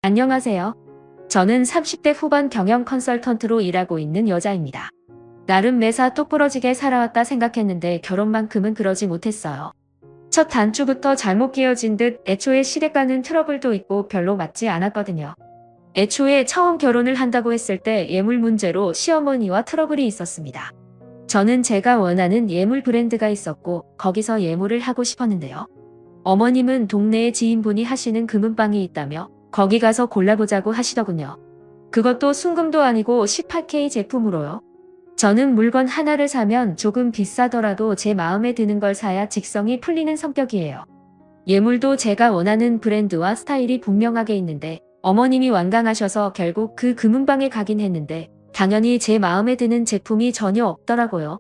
안녕하세요. 저는 30대 후반 경영 컨설턴트로 일하고 있는 여자입니다. 나름 매사 똑부러지게 살아왔다 생각했는데 결혼만큼은 그러지 못했어요. 첫 단추부터 잘못 끼워진 듯 애초에 시댁과는 트러블도 있고 별로 맞지 않았거든요. 애초에 처음 결혼을 한다고 했을 때 예물 문제로 시어머니와 트러블이 있었습니다. 저는 제가 원하는 예물 브랜드가 있었고 거기서 예물을 하고 싶었는데요. 어머님은 동네에 지인분이 하시는 금은방이 있다며 거기 가서 골라보자고 하시더군요. 그것도 순금도 아니고 18K 제품으로요. 저는 물건 하나를 사면 조금 비싸더라도 제 마음에 드는 걸 사야 직성이 풀리는 성격이에요. 예물도 제가 원하는 브랜드와 스타일이 분명하게 있는데 어머님이 완강하셔서 결국 그 금은방에 가긴 했는데 당연히 제 마음에 드는 제품이 전혀 없더라고요.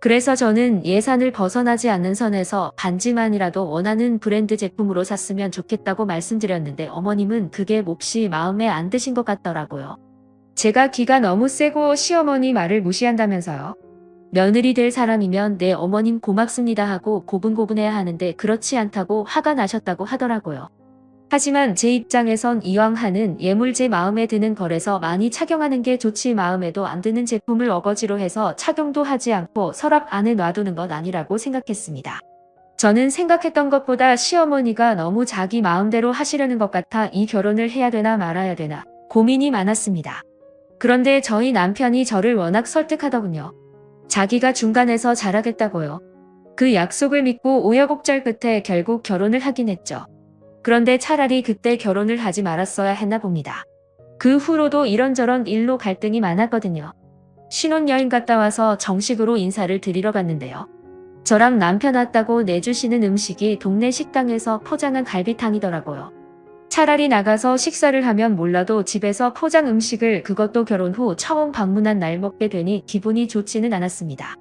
그래서 저는 예산을 벗어나지 않는 선에서 반지만이라도 원하는 브랜드 제품으로 샀으면 좋겠다고 말씀드렸는데 어머님은 그게 몹시 마음에 안 드신 것 같더라고요. 제가 기가 너무 세고 시어머니 말을 무시한다면서요. 며느리 될 사람이면 네 어머님 고맙습니다 하고 고분고분해야 하는데 그렇지 않다고 화가 나셨다고 하더라고요. 하지만 제 입장에선 이왕 하는 예물 제 마음에 드는 거래서 많이 착용하는 게 좋지 마음에도 안 드는 제품을 어거지로 해서 착용도 하지 않고 서랍 안에 놔두는 건 아니라고 생각했습니다. 저는 생각했던 것보다 시어머니가 너무 자기 마음대로 하시려는 것 같아 이 결혼을 해야 되나 말아야 되나 고민이 많았습니다. 그런데 저희 남편이 저를 워낙 설득하더군요. 자기가 중간에서 잘하겠다고요. 그 약속을 믿고 우여곡절 끝에 결국 결혼을 하긴 했죠. 그런데 차라리 그때 결혼을 하지 말았어야 했나 봅니다. 그 후로도 이런저런 일로 갈등이 많았거든요. 신혼여행 갔다 와서 정식으로 인사를 드리러 갔는데요. 저랑 남편 왔다고 내주시는 음식이 동네 식당에서 포장한 갈비탕이더라고요. 차라리 나가서 식사를 하면 몰라도 집에서 포장 음식을 그것도 결혼 후 처음 방문한 날 먹게 되니 기분이 좋지는 않았습니다.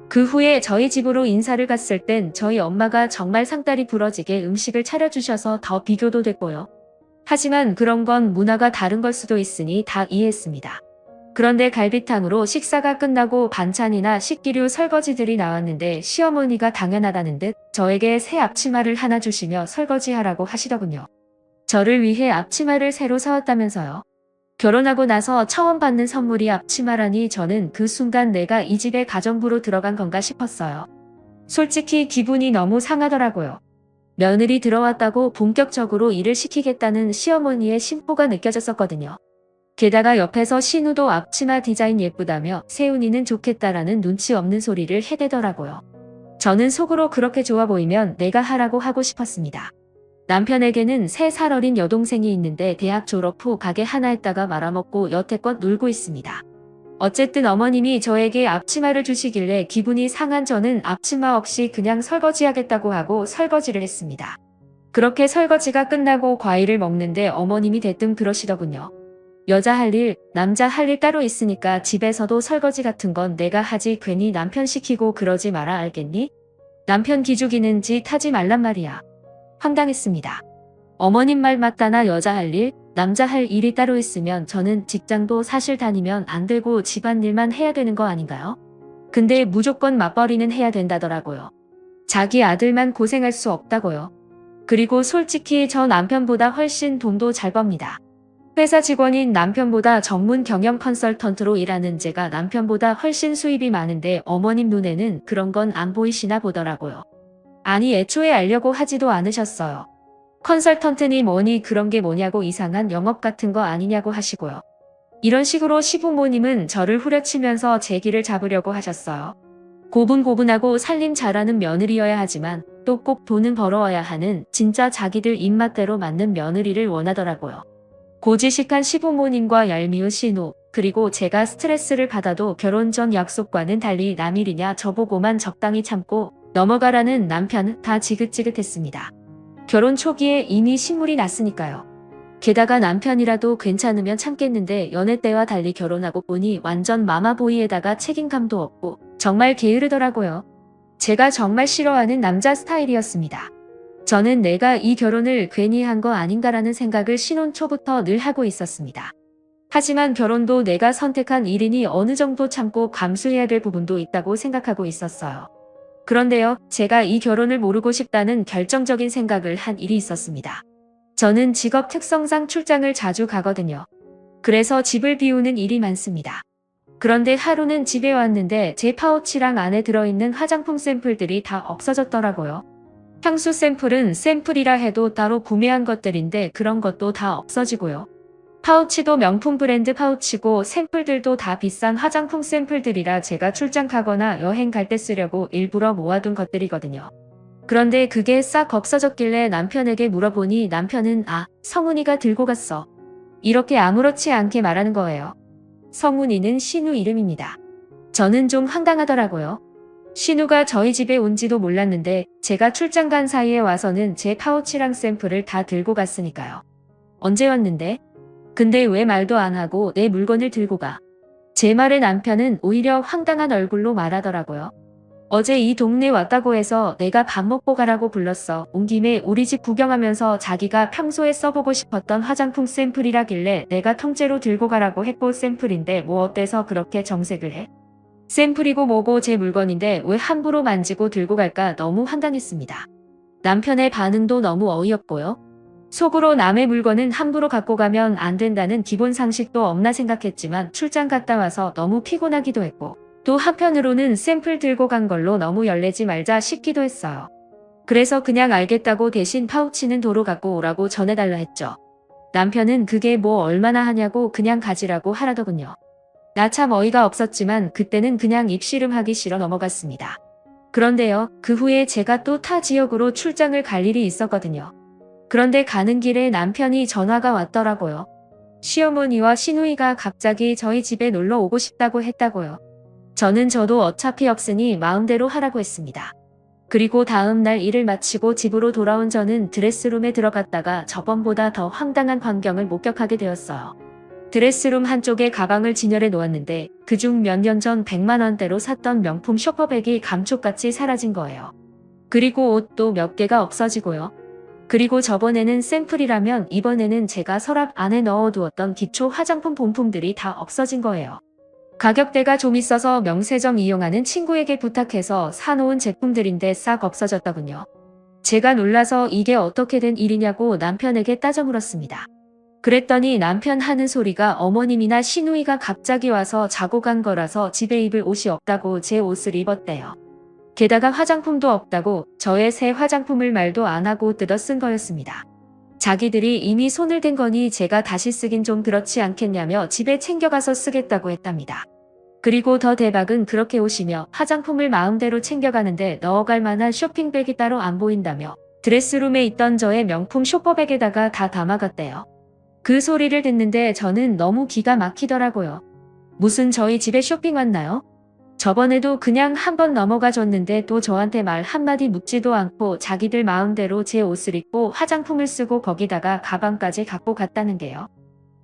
그 후에 저희 집으로 인사를 갔을 땐 저희 엄마가 정말 상다리 부러지게 음식을 차려주셔서 더 비교도 됐고요. 하지만 그런 건 문화가 다른 걸 수도 있으니 다 이해했습니다. 그런데 갈비탕으로 식사가 끝나고 반찬이나 식기류 설거지들이 나왔는데 시어머니가 당연하다는 듯 저에게 새 앞치마를 하나 주시며 설거지하라고 하시더군요. 저를 위해 앞치마를 새로 사왔다면서요. 결혼하고 나서 처음 받는 선물이 앞치마라니 저는 그 순간 내가 이 집에 가정부로 들어간 건가 싶었어요. 솔직히 기분이 너무 상하더라고요. 며느리 들어왔다고 본격적으로 일을 시키겠다는 시어머니의 심보가 느껴졌었거든요. 게다가 옆에서 신우도 앞치마 디자인 예쁘다며 세훈이는 좋겠다라는 눈치 없는 소리를 해대더라고요. 저는 속으로 그렇게 좋아 보이면 내가 하라고 하고 싶었습니다. 남편에게는 3살 어린 여동생이 있는데 대학 졸업 후 가게 하나에다가 말아먹고 여태껏 놀고 있습니다. 어쨌든 어머님이 저에게 앞치마를 주시길래 기분이 상한 저는 앞치마 없이 그냥 설거지하겠다고 하고 설거지를 했습니다. 그렇게 설거지가 끝나고 과일을 먹는데 어머님이 대뜸 그러시더군요. 여자 할 일, 남자 할 일 따로 있으니까 집에서도 설거지 같은 건 내가 하지 괜히 남편 시키고 그러지 마라 알겠니? 남편 기죽이는 짓 하지 말란 말이야. 황당했습니다. 어머님 말 맞다나 여자 할 일, 남자 할 일이 따로 있으면 저는 직장도 사실 다니면 안 되고 집안일만 해야 되는 거 아닌가요? 근데 무조건 맞벌이는 해야 된다더라고요. 자기 아들만 고생할 수 없다고요. 그리고 솔직히 저 남편보다 훨씬 돈도 잘 법니다. 회사 직원인 남편보다 전문 경영 컨설턴트로 일하는 제가 남편보다 훨씬 수입이 많은데 어머님 눈에는 그런 건 안 보이시나 보더라고요. 아니 애초에 알려고 하지도 않으셨어요. 컨설턴트니 뭐니 그런 게 뭐냐고 이상한 영업 같은 거 아니냐고 하시고요. 이런 식으로 시부모님은 저를 후려치면서 제 길을 잡으려고 하셨어요. 고분고분하고 살림 잘하는 며느리여야 하지만 또 꼭 돈은 벌어와야 하는 진짜 자기들 입맛대로 맞는 며느리를 원하더라고요. 고지식한 시부모님과 얄미운 신우, 그리고 제가 스트레스를 받아도 결혼 전 약속과는 달리 남일이냐 저보고만 적당히 참고 넘어가라는 남편 다 지긋지긋했습니다. 결혼 초기에 이미 신물이 났으니까요. 게다가 남편이라도 괜찮으면 참겠는데 연애 때와 달리 결혼하고 보니 완전 마마보이에다가 책임감도 없고 정말 게으르더라고요. 제가 정말 싫어하는 남자 스타일이었습니다. 저는 내가 이 결혼을 괜히 한 거 아닌가라는 생각을 신혼 초부터 늘 하고 있었습니다. 하지만 결혼도 내가 선택한 일이니 어느 정도 참고 감수해야 될 부분도 있다고 생각하고 있었어요. 그런데요, 제가 이 결혼을 모르고 싶다는 결정적인 생각을 한 일이 있었습니다. 저는 직업 특성상 출장을 자주 가거든요. 그래서 집을 비우는 일이 많습니다. 그런데 하루는 집에 왔는데 제 파우치랑 안에 들어있는 화장품 샘플들이 다 없어졌더라고요. 향수 샘플은 샘플이라 해도 따로 구매한 것들인데 그런 것도 다 없어지고요. 파우치도 명품 브랜드 파우치고 샘플들도 다 비싼 화장품 샘플들이라 제가 출장 가거나 여행 갈 때 쓰려고 일부러 모아둔 것들이거든요. 그런데 그게 싹 없어졌길래 남편에게 물어보니 남편은 성훈이가 들고 갔어. 이렇게 아무렇지 않게 말하는 거예요. 성훈이는 신우 이름입니다. 저는 좀 황당하더라고요. 신우가 저희 집에 온지도 몰랐는데 제가 출장 간 사이에 와서는 제 파우치랑 샘플을 다 들고 갔으니까요. 언제 왔는데? 근데 왜 말도 안 하고 내 물건을 들고 가? 제 말에 남편은 오히려 황당한 얼굴로 말하더라고요. 어제 이 동네 왔다고 해서 내가 밥 먹고 가라고 불렀어. 온 김에 우리 집 구경하면서 자기가 평소에 써보고 싶었던 화장품 샘플이라길래 내가 통째로 들고 가라고 했고 샘플인데 뭐 어때서 그렇게 정색을 해? 샘플이고 뭐고 제 물건인데 왜 함부로 만지고 들고 갈까 너무 황당했습니다. 남편의 반응도 너무 어이없고요. 속으로 남의 물건은 함부로 갖고 가면 안 된다는 기본 상식도 없나 생각했지만 출장 갔다 와서 너무 피곤하기도 했고 또 한편으로는 샘플 들고 간 걸로 너무 열내지 말자 싶기도 했어요. 그래서 그냥 알겠다고 대신 파우치는 도로 갖고 오라고 전해달라 했죠. 남편은 그게 뭐 얼마나 하냐고 그냥 가지라고 하라더군요. 나 참 어이가 없었지만 그때는 그냥 입씨름하기 싫어 넘어갔습니다. 그런데요, 그 후에 제가 또 타 지역으로 출장을 갈 일이 있었거든요. 그런데 가는 길에 남편이 전화가 왔더라고요. 시어머니와 시누이가 갑자기 저희 집에 놀러 오고 싶다고 했다고요. 저도 어차피 없으니 마음대로 하라고 했습니다. 그리고 다음 날 일을 마치고 집으로 돌아온 저는 드레스룸에 들어갔다가 저번보다 더 황당한 광경을 목격하게 되었어요. 드레스룸 한쪽에 가방을 진열해 놓았는데 그중 몇 년 전 100만 원대로 샀던 명품 쇼퍼백이 감쪽같이 사라진 거예요. 그리고 옷도 몇 개가 없어지고요. 그리고 저번에는 샘플이라면 이번에는 제가 서랍 안에 넣어두었던 기초 화장품 본품들이 다 없어진 거예요. 가격대가 좀 있어서 명세점 이용하는 친구에게 부탁해서 사놓은 제품들인데 싹 없어졌더군요. 제가 놀라서 이게 어떻게 된 일이냐고 남편에게 따져 물었습니다. 그랬더니 남편 하는 소리가 어머님이나 시누이가 갑자기 와서 자고 간 거라서 집에 입을 옷이 없다고 제 옷을 입었대요. 게다가 화장품도 없다고 저의 새 화장품을 말도 안 하고 뜯어 쓴 거였습니다. 자기들이 이미 손을 댄 거니 제가 다시 쓰긴 좀 그렇지 않겠냐며 집에 챙겨가서 쓰겠다고 했답니다. 그리고 더 대박은 그렇게 오시며 화장품을 마음대로 챙겨가는데 넣어갈 만한 쇼핑백이 따로 안 보인다며 드레스룸에 있던 저의 명품 쇼퍼백에다가 다 담아갔대요. 그 소리를 듣는데 저는 너무 기가 막히더라고요. 무슨 저희 집에 쇼핑 왔나요? 저번에도 그냥 한번 넘어가 줬는데 또 저한테 말 한마디 묻지도 않고 자기들 마음대로 제 옷을 입고 화장품을 쓰고 거기다가 가방까지 갖고 갔다는 게요.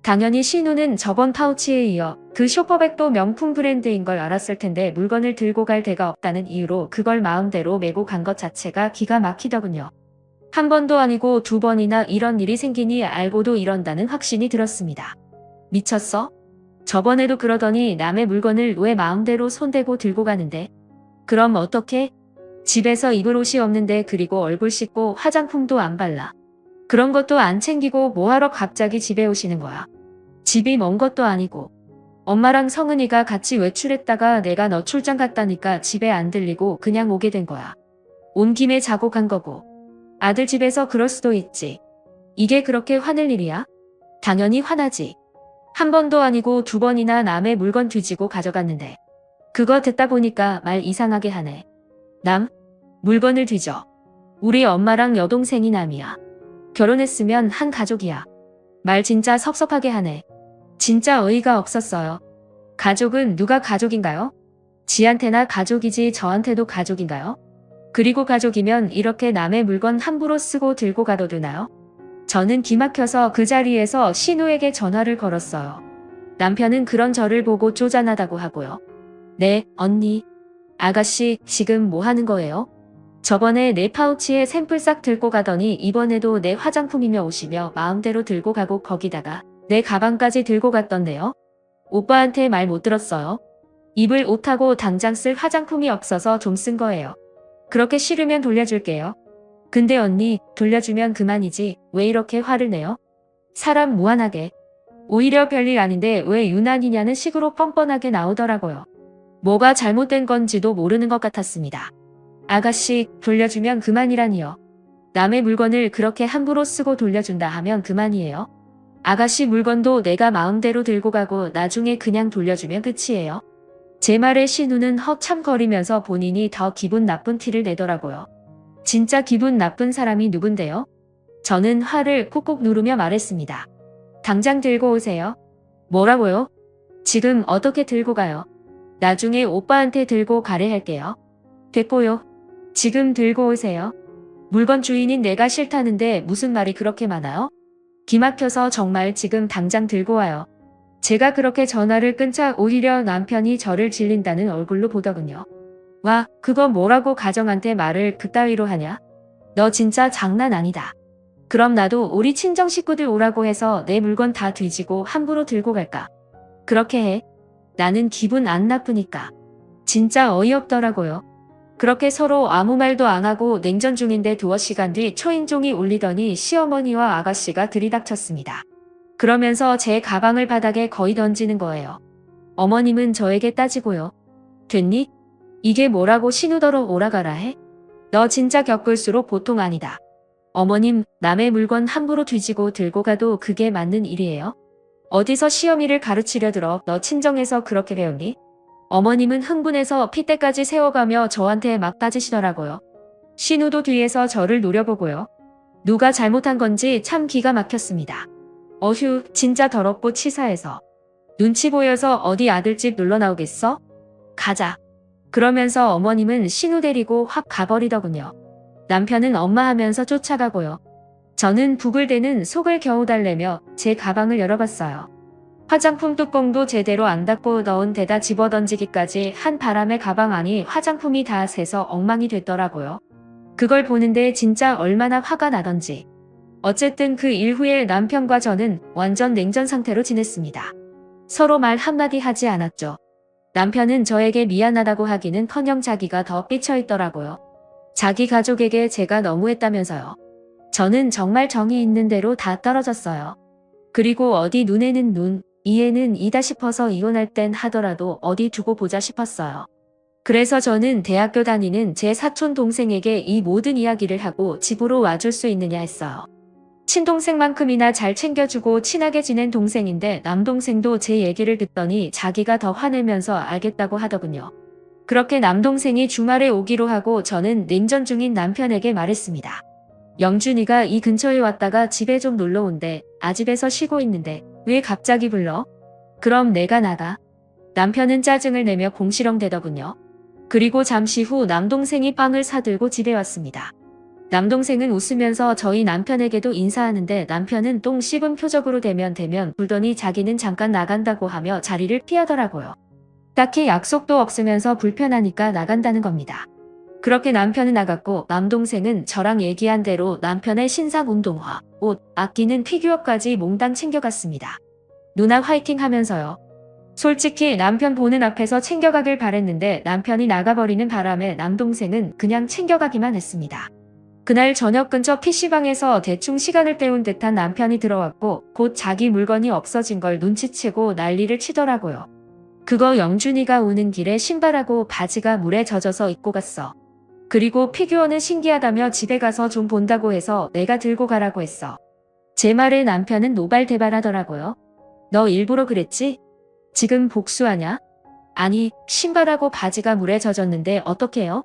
당연히 신우는 저번 파우치에 이어 그 쇼퍼백도 명품 브랜드인 걸 알았을 텐데 물건을 들고 갈 데가 없다는 이유로 그걸 마음대로 메고 간 것 자체가 기가 막히더군요. 한 번도 아니고 두 번이나 이런 일이 생기니 알고도 이런다는 확신이 들었습니다. 미쳤어? 저번에도 그러더니 남의 물건을 왜 마음대로 손대고 들고 가는데? 그럼 어떡해? 집에서 입을 옷이 없는데 그리고 얼굴 씻고 화장품도 안 발라. 그런 것도 안 챙기고 뭐하러 갑자기 집에 오시는 거야? 집이 먼 것도 아니고. 엄마랑 성은이가 같이 외출했다가 내가 너 출장 갔다니까 집에 안 들리고 그냥 오게 된 거야. 온 김에 자고 간 거고. 아들 집에서 그럴 수도 있지. 이게 그렇게 화낼 일이야? 당연히 화나지. 한 번도 아니고 두 번이나 남의 물건 뒤지고 가져갔는데. 그거 듣다 보니까 말 이상하게 하네. 남? 물건을 뒤져. 우리 엄마랑 여동생이 남이야. 결혼했으면 한 가족이야. 말 진짜 섭섭하게 하네. 진짜 어이가 없었어요. 가족은 누가 가족인가요? 지한테나 가족이지 저한테도 가족인가요? 그리고 가족이면 이렇게 남의 물건 함부로 쓰고 들고 가도 되나요? 저는 기막혀서 그 자리에서 신우에게 전화를 걸었어요. 남편은 그런 저를 보고 쪼잔하다고 하고요. 네, 언니. 아가씨, 지금 뭐 하는 거예요? 저번에 내 파우치에 샘플 싹 들고 가더니 이번에도 내 화장품이며 옷이며 마음대로 들고 가고 거기다가 내 가방까지 들고 갔던데요? 오빠한테 말 못 들었어요? 입을 옷하고 당장 쓸 화장품이 없어서 좀 쓴 거예요. 그렇게 싫으면 돌려줄게요. 근데 언니, 돌려주면 그만이지. 왜 이렇게 화를 내요? 사람 무한하게. 오히려 별일 아닌데 왜 유난이냐는 식으로 뻔뻔하게 나오더라고요. 뭐가 잘못된 건지도 모르는 것 같았습니다. 아가씨, 돌려주면 그만이라니요. 남의 물건을 그렇게 함부로 쓰고 돌려준다 하면 그만이에요. 아가씨 물건도 내가 마음대로 들고 가고 나중에 그냥 돌려주면 끝이에요. 제 말에 신우는 헉참거리면서 본인이 더 기분 나쁜 티를 내더라고요. 진짜 기분 나쁜 사람이 누군데요? 저는 화를 꾹꾹 누르며 말했습니다. 당장 들고 오세요. 뭐라고요? 지금 어떻게 들고 가요? 나중에 오빠한테 들고 가래 할게요. 됐고요. 지금 들고 오세요. 물건 주인인 내가 싫다는데 무슨 말이 그렇게 많아요? 기막혀서 정말 지금 당장 들고 와요. 제가 그렇게 전화를 끊자 오히려 남편이 저를 질린다는 얼굴로 보더군요. 와, 그거 뭐라고 가정한테 말을 그따위로 하냐? 너 진짜 장난 아니다. 그럼 나도 우리 친정 식구들 오라고 해서 내 물건 다 뒤지고 함부로 들고 갈까? 그렇게 해. 나는 기분 안 나쁘니까. 진짜 어이없더라고요. 그렇게 서로 아무 말도 안 하고 냉전 중인데 두어 시간 뒤 초인종이 울리더니 시어머니와 아가씨가 들이닥쳤습니다. 그러면서 제 가방을 바닥에 거의 던지는 거예요. 어머님은 저에게 따지고요. 됐니? 이게 뭐라고 신우더러 오라가라 해? 너 진짜 겪을수록 보통 아니다. 어머님, 남의 물건 함부로 뒤지고 들고 가도 그게 맞는 일이에요? 어디서 시어미를 가르치려 들어 너 친정에서 그렇게 배웠니? 어머님은 흥분해서 핏대까지 세워가며 저한테 막 따지시더라고요. 신우도 뒤에서 저를 노려보고요. 누가 잘못한 건지 참 기가 막혔습니다. 어휴, 진짜 더럽고 치사해서. 눈치 보여서 어디 아들집 놀러 나오겠어? 가자. 그러면서 어머님은 신우 데리고 확 가버리더군요. 남편은 엄마 하면서 쫓아가고요. 저는 부글대는 속을 겨우 달래며 제 가방을 열어봤어요. 화장품 뚜껑도 제대로 안 닫고 넣은 데다 집어던지기까지 한 바람에 가방 안이 화장품이 다 새서 엉망이 됐더라고요. 그걸 보는데 진짜 얼마나 화가 나던지. 어쨌든 그 일 후에 남편과 저는 완전 냉전 상태로 지냈습니다. 서로 말 한마디 하지 않았죠. 남편은 저에게 미안하다고 하기는커녕 자기가 더 삐쳐있더라고요. 자기 가족에게 제가 너무했다면서요. 저는 정말 정이 있는 대로 다 떨어졌어요. 그리고 어디 눈에는 눈, 이에는 이다 싶어서 이혼할 땐 하더라도 어디 두고 보자 싶었어요. 그래서 저는 대학교 다니는 제 사촌 동생에게 이 모든 이야기를 하고 집으로 와줄 수 있느냐 했어요. 친동생만큼이나 잘 챙겨주고 친하게 지낸 동생인데 남동생도 제 얘기를 듣더니 자기가 더 화내면서 알겠다고 하더군요. 그렇게 남동생이 주말에 오기로 하고 저는 냉전 중인 남편에게 말했습니다. 영준이가 이 근처에 왔다가 집에 좀 놀러 온대. 아집에서 쉬고 있는데 왜 갑자기 불러? 그럼 내가 나가. 남편은 짜증을 내며 공시렁대더군요. 그리고 잠시 후 남동생이 빵을 사들고 집에 왔습니다. 남동생은 웃으면서 저희 남편에게도 인사하는데 남편은 똥 씹은 표적으로 대면 불더니 자기는 잠깐 나간다고 하며 자리를 피하더라고요. 딱히 약속도 없으면서 불편하니까 나간다는 겁니다. 그렇게 남편은 나갔고 남동생은 저랑 얘기한 대로 남편의 신상 운동화, 옷, 아끼는 피규어까지 몽땅 챙겨갔습니다. 누나 화이팅 하면서요. 솔직히 남편 보는 앞에서 챙겨가길 바랬는데 남편이 나가버리는 바람에 남동생은 그냥 챙겨가기만 했습니다. 그날 저녁 근처 PC방에서 대충 시간을 때운 듯한 남편이 들어왔고 곧 자기 물건이 없어진 걸 눈치채고 난리를 치더라고요. 그거 영준이가 오는 길에 신발하고 바지가 물에 젖어서 입고 갔어. 그리고 피규어는 신기하다며 집에 가서 좀 본다고 해서 내가 들고 가라고 했어. 제 말에 남편은 노발대발하더라고요. 너 일부러 그랬지? 지금 복수하냐? 아니, 신발하고 바지가 물에 젖었는데 어떡해요?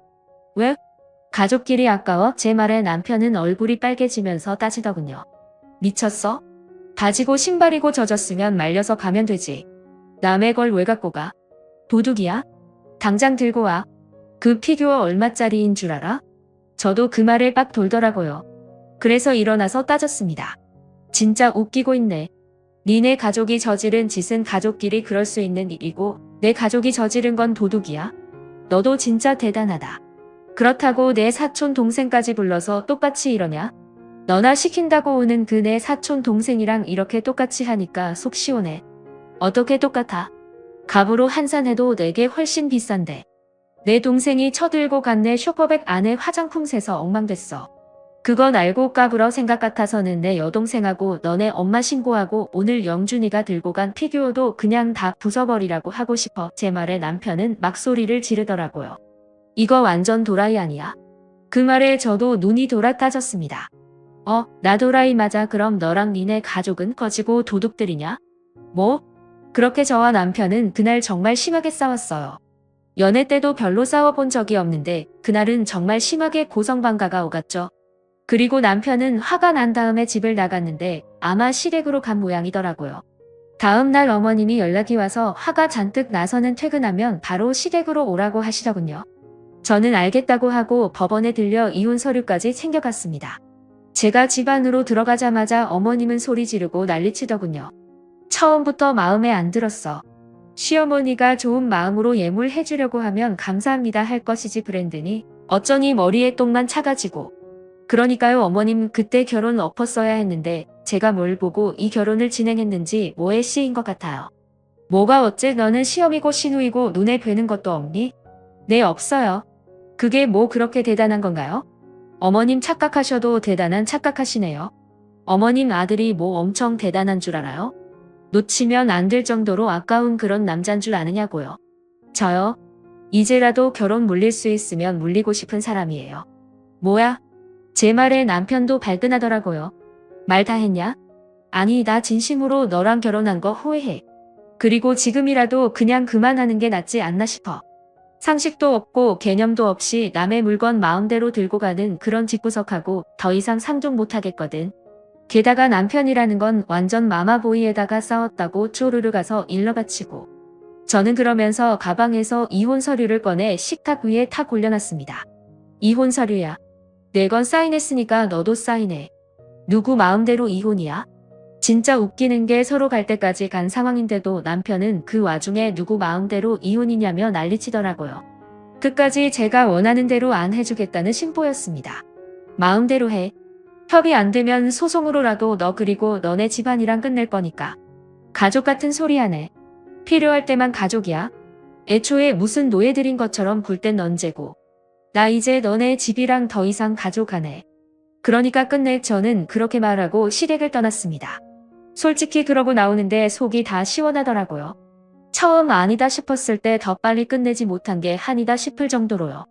왜? 가족끼리 아까워? 제 말에 남편은 얼굴이 빨개지면서 따지더군요. 미쳤어? 바지고 신발이고 젖었으면 말려서 가면 되지. 남의 걸 왜 갖고 가? 도둑이야? 당장 들고 와. 그 피규어 얼마짜리인 줄 알아? 저도 그 말을 빡 돌더라고요. 그래서 일어나서 따졌습니다. 진짜 웃기고 있네. 니네 가족이 저지른 짓은 가족끼리 그럴 수 있는 일이고 내 가족이 저지른 건 도둑이야? 너도 진짜 대단하다. 그렇다고 내 사촌 동생까지 불러서 똑같이 이러냐? 너나 시킨다고 오는 그 내 사촌 동생이랑 이렇게 똑같이 하니까 속 시원해. 어떻게 똑같아? 갑으로 환산해도 내게 훨씬 비싼데. 내 동생이 쳐들고 간 내 쇼퍼백 안에 화장품 새서 엉망됐어. 그건 알고 까불어 생각 같아서는 내 여동생하고 너네 엄마 신고하고 오늘 영준이가 들고 간 피규어도 그냥 다 부숴버리라고 하고 싶어. 제 말에 남편은 막 소리를 지르더라고요. 이거 완전 도라이 아니야? 그 말에 저도 눈이 돌아 따졌습니다. 나 도라이 맞아. 그럼 너랑 니네 가족은 꺼지고 도둑들이냐? 뭐? 그렇게 저와 남편은 그날 정말 심하게 싸웠어요. 연애 때도 별로 싸워본 적이 없는데 그날은 정말 심하게 고성방가가 오갔죠. 그리고 남편은 화가 난 다음에 집을 나갔는데 아마 시댁으로 간 모양이더라고요. 다음 날 어머님이 연락이 와서 화가 잔뜩 나서는 퇴근하면 바로 시댁으로 오라고 하시더군요. 저는 알겠다고 하고 법원에 들려 이혼 서류까지 챙겨갔습니다. 제가 집 안으로 들어가자마자 어머님은 소리 지르고 난리치더군요. 처음부터 마음에 안 들었어. 시어머니가 좋은 마음으로 예물해주려고 하면 감사합니다 할 것이지 그랬더니 어쩌니 머리에 똥만 차가지고. 그러니까요 어머님 그때 결혼 엎었어야 했는데 제가 뭘 보고 이 결혼을 진행했는지 뭐에 씌인 것 같아요. 뭐가 어째 너는 시험이고 시누이고 눈에 뵈는 것도 없니? 네 없어요. 그게 뭐 그렇게 대단한 건가요? 어머님 착각하셔도 대단한 착각하시네요. 어머님 아들이 뭐 엄청 대단한 줄 알아요? 놓치면 안 될 정도로 아까운 그런 남잔 줄 아느냐고요. 저요? 이제라도 결혼 물릴 수 있으면 물리고 싶은 사람이에요. 뭐야? 제 말에 남편도 발끈하더라고요. 말 다 했냐? 아니 나 진심으로 너랑 결혼한 거 후회해. 그리고 지금이라도 그냥 그만하는 게 낫지 않나 싶어. 상식도 없고 개념도 없이 남의 물건 마음대로 들고 가는 그런 집구석하고 더 이상 상종 못하겠거든. 게다가 남편이라는 건 완전 마마보이에다가 싸웠다고 쪼르르 가서 일러 바치고. 저는 그러면서 가방에서 이혼 서류를 꺼내 식탁 위에 탁 올려놨습니다. 이혼 서류야. 내 건 사인했으니까 너도 사인해. 누구 마음대로 이혼이야? 진짜 웃기는 게 서로 갈 때까지 간 상황인데도 남편은 그 와중에 누구 마음대로 이혼이냐며 난리치더라고요. 끝까지 제가 원하는 대로 안 해주겠다는 심보였습니다. 마음대로 해. 협의 안 되면 소송으로라도 너 그리고 너네 집안이랑 끝낼 거니까. 가족 같은 소리 하네. 필요할 때만 가족이야. 애초에 무슨 노예들인 것처럼 굴 땐 언제고. 나 이제 너네 집이랑 더 이상 가족 안 해. 그러니까 끝내. 저는 그렇게 말하고 시댁을 떠났습니다. 솔직히 그러고 나오는데 속이 다 시원하더라고요. 처음 아니다 싶었을 때 더 빨리 끝내지 못한 게 한이다 싶을 정도로요.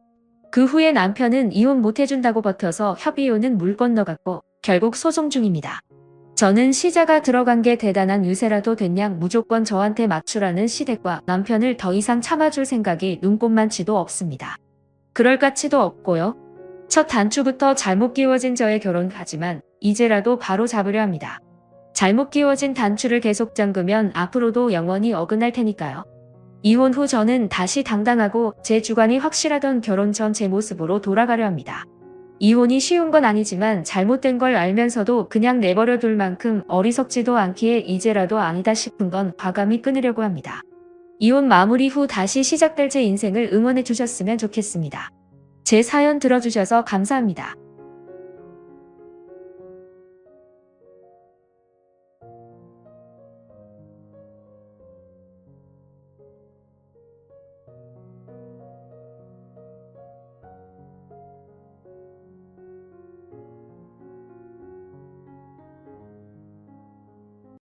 그 후에 남편은 이혼 못해준다고 버텨서 협의혼은 물 건너갔고 결국 소송 중입니다. 저는 시자가 들어간 게 대단한 유세라도 됐냥 무조건 저한테 맞추라는 시댁과 남편을 더 이상 참아줄 생각이 눈꼽만치도 없습니다. 그럴 가치도 없고요. 첫 단추부터 잘못 끼워진 저의 결혼 하지만 이제라도 바로 잡으려 합니다. 잘못 끼워진 단추를 계속 잠그면 앞으로도 영원히 어긋날 테니까요. 이혼 후 저는 다시 당당하고 제 주관이 확실하던 결혼 전 제 모습으로 돌아가려 합니다. 이혼이 쉬운 건 아니지만 잘못된 걸 알면서도 그냥 내버려 둘 만큼 어리석지도 않기에 이제라도 아니다 싶은 건 과감히 끊으려고 합니다. 이혼 마무리 후 다시 시작될 제 인생을 응원해 주셨으면 좋겠습니다. 제 사연 들어주셔서 감사합니다.